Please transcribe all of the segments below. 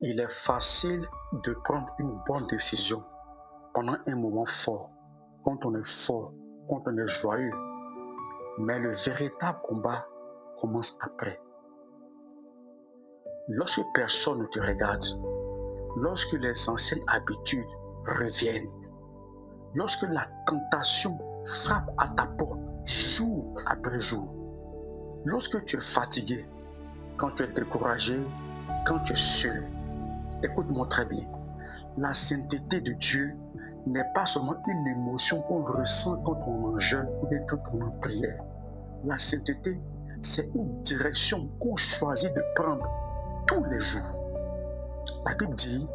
Il est facile de prendre une bonne décision pendant un moment fort, quand on est fort, quand on est joyeux. Mais le véritable combat commence après. Lorsque personne ne te regarde, lorsque les anciennes habitudes reviennent, lorsque la tentation frappe à ta porte jour après jour, lorsque tu es fatigué, quand tu es découragé, quand tu es seul, écoute-moi très bien. La sainteté de Dieu n'est pas seulement une émotion qu'on ressent quand on est jeûne ou quand on est en prière. La sainteté, c'est une direction qu'on choisit de prendre tous les jours. La Bible dit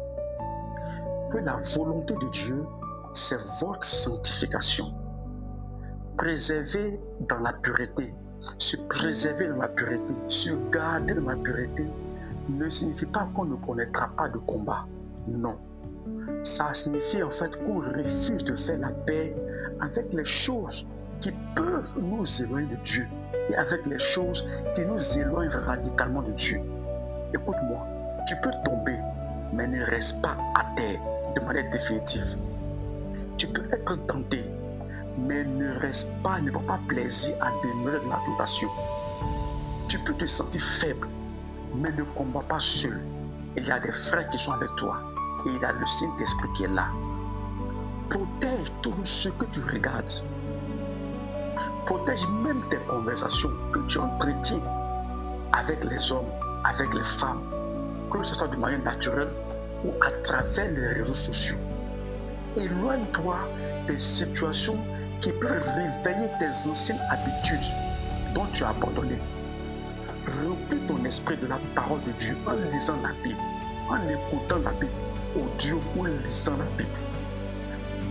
que la volonté de Dieu, c'est votre sanctification. Préserver dans la pureté, se préserver dans la pureté, se garder dans la pureté, ne signifie pas qu'on ne connaîtra pas de combat. Non. Ça signifie en fait qu'on refuse de faire la paix avec les choses qui peuvent nous éloigner de Dieu et avec les choses qui nous éloignent radicalement de Dieu. Écoute-moi, tu peux tomber, mais ne reste pas à terre de manière définitive. Tu peux être tenté, mais ne prends pas plaisir à demeurer dans la tentation. Tu peux te sentir faible, mais ne combats pas seul. Il y a des frères qui sont avec toi et il y a le Saint-Esprit qui est là. Protège tout ce que tu regardes. Protège même tes conversations que tu entretiens avec les hommes, avec les femmes, que ce soit de manière naturelle ou à travers les réseaux sociaux. Éloigne-toi des situations qui peuvent réveiller tes anciennes habitudes dont tu as abandonné. Remplis ton esprit de la parole de Dieu en lisant la Bible, en écoutant la Bible, audio ou lisant la Bible.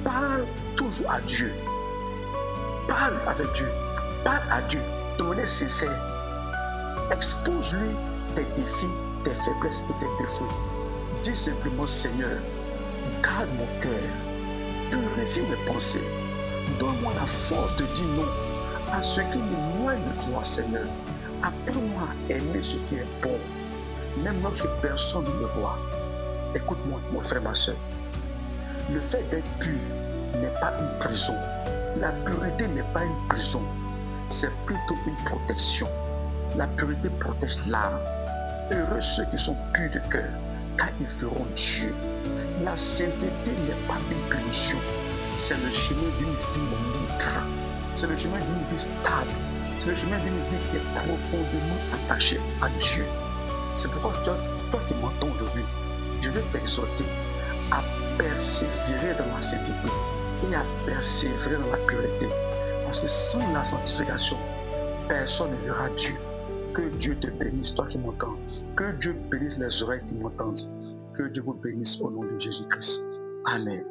Parle toujours à Dieu. Parle avec Dieu. Parle à Dieu de manière sincère. Expose-lui tes défis, tes faiblesses et tes défauts. Dis simplement, Seigneur, garde mon cœur. Purifie mes pensées. Donne-moi la force de dire non à ce qui m'éloigne de toi, Seigneur. Apprends-moi à aimer ce qui est bon, même lorsque personne ne me voit. Écoute-moi, mon frère, ma soeur. Le fait d'être pur n'est pas une prison. La pureté n'est pas une prison. C'est plutôt une protection. La pureté protège l'âme. Heureux ceux qui sont purs de cœur, car ils feront Dieu. La sainteté n'est pas une punition. C'est le chemin d'une vie libre. C'est le chemin d'une vie stable. C'est le chemin d'une vie qui est profondément attachée à Dieu. C'est pourquoi toi qui m'entends aujourd'hui, je vais t'exhorter à persévérer dans la sainteté et à persévérer dans la pureté. Parce que sans la sanctification, personne ne verra Dieu. Que Dieu te bénisse, toi qui m'entends. Que Dieu bénisse les oreilles qui m'entendent. Que Dieu vous bénisse au nom de Jésus-Christ. Amen.